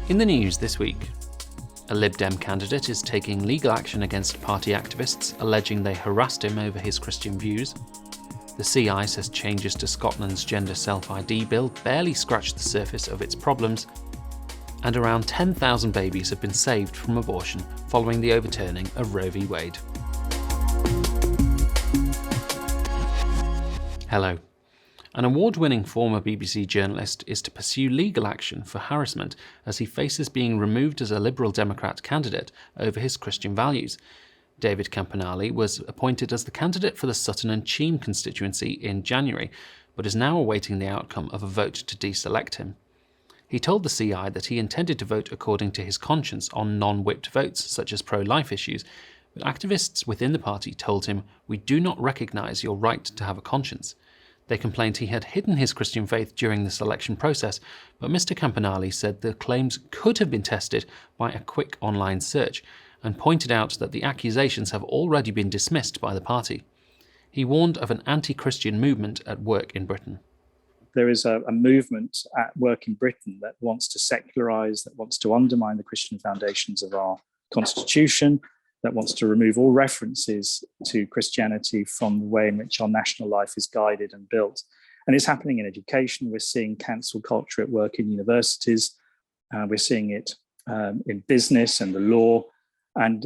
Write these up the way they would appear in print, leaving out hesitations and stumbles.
In the news this week, a Lib Dem candidate is taking legal action against party activists, alleging they harassed him over his Christian views. The CI says changes to Scotland's gender self-ID bill barely scratched the surface of its problems, and around 10,000 babies have been saved from abortion following the overturning of Roe v. Wade. Hello. An award-winning former BBC journalist is to pursue legal action for harassment as he faces being removed as a Liberal Democrat candidate over his Christian values. David Campanali was appointed as the candidate for the Sutton and Cheam constituency in January, but is now awaiting the outcome of a vote to deselect him. He told the CI that he intended to vote according to his conscience on non-whipped votes such as pro-life issues, but activists within the party told him, "We do not recognise your right to have a conscience." They complained he had hidden his Christian faith during the selection process, but Mr. Campanali said the claims could have been tested by a quick online search, and pointed out that the accusations have already been dismissed by the party. He warned of an anti-Christian movement at work in Britain. There is a movement at work in Britain that wants to secularise, that wants to undermine the Christian foundations of our constitution, that wants to remove all references to Christianity from the way in which our national life is guided and built. And it's happening in education. We're seeing cancel culture at work in universities. We're seeing it in business and the law and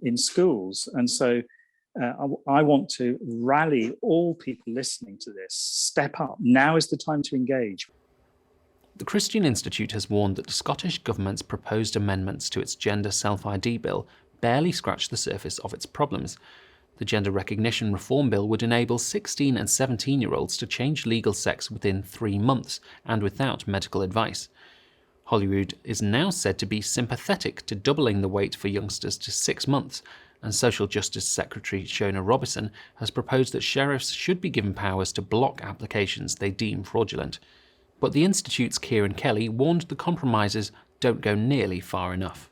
in schools. And so I want to rally all people listening to this. Step up. Now is the time to engage. The Christian Institute has warned that the Scottish Government's proposed amendments to its gender self-ID bill barely scratch the surface of its problems. The Gender Recognition Reform Bill would enable 16 and 17-year-olds to change legal sex within 3 months and without medical advice. Holyrood is now said to be sympathetic to doubling the wait for youngsters to 6 months, and Social Justice Secretary Shona Robison has proposed that sheriffs should be given powers to block applications they deem fraudulent. But the Institute's Kieran Kelly warned the compromises don't go nearly far enough.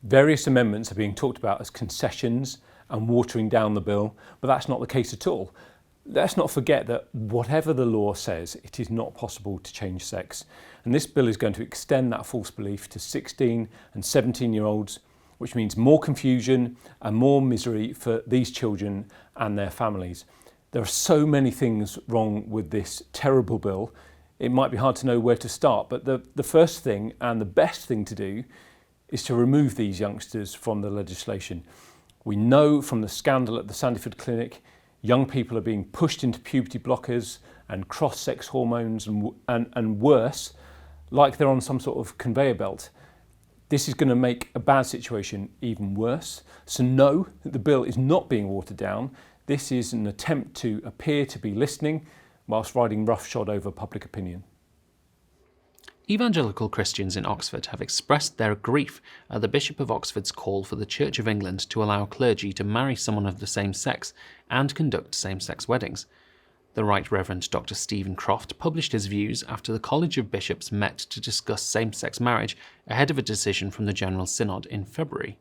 Various amendments are being talked about as concessions and watering down the bill, but that's not the case at all. Let's not forget that whatever the law says, it is not possible to change sex. And this bill is going to extend that false belief to 16 and 17-year-olds, which means more confusion and more misery for these children and their families. There are so many things wrong with this terrible bill. It might be hard to know where to start, but the first thing and the best thing to do is to remove these youngsters from the legislation. We know from the scandal at the Sandyford Clinic, young people are being pushed into puberty blockers and cross-sex hormones and worse, like they're on some sort of conveyor belt. This is going to make a bad situation even worse. So no, the bill is not being watered down. This is an attempt to appear to be listening whilst riding roughshod over public opinion. Evangelical Christians in Oxford have expressed their grief at the Bishop of Oxford's call for the Church of England to allow clergy to marry someone of the same sex and conduct same-sex weddings. The Right Reverend Dr. Stephen Croft published his views after the College of Bishops met to discuss same-sex marriage ahead of a decision from the General Synod in February.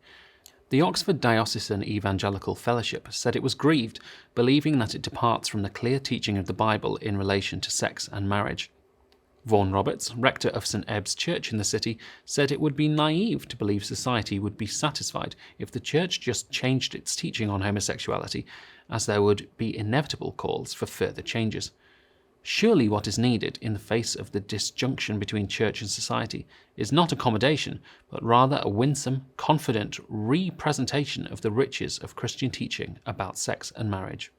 The Oxford Diocesan Evangelical Fellowship said it was grieved, believing that it departs from the clear teaching of the Bible in relation to sex and marriage. Vaughan Roberts, rector of St Ebb's Church in the city, said it would be naive to believe society would be satisfied if the church just changed its teaching on homosexuality, as there would be inevitable calls for further changes. Surely what is needed in the face of the disjunction between church and society is not accommodation, but rather a winsome, confident re-presentation of the riches of Christian teaching about sex and marriage.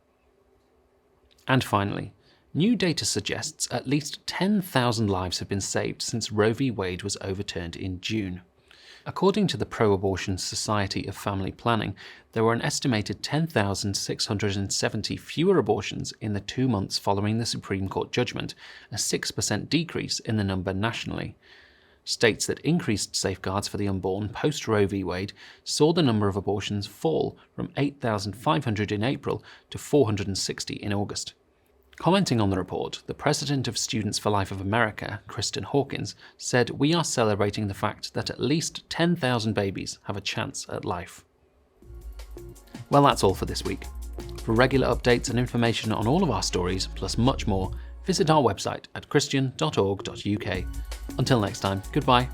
And finally, new data suggests at least 10,000 lives have been saved since Roe v. Wade was overturned in June. According to the Pro-Abortion Society of Family Planning, there were an estimated 10,670 fewer abortions in the 2 months following the Supreme Court judgment, a 6% decrease in the number nationally. States that increased safeguards for the unborn post-Roe v. Wade saw the number of abortions fall from 8,500 in April to 460 in August. Commenting on the report, the president of Students for Life of America, Kristen Hawkins, said, "We are celebrating the fact that at least 10,000 babies have a chance at life." Well, that's all for this week. For regular updates and information on all of our stories, plus much more, visit our website at christian.org.uk. Until next time, goodbye.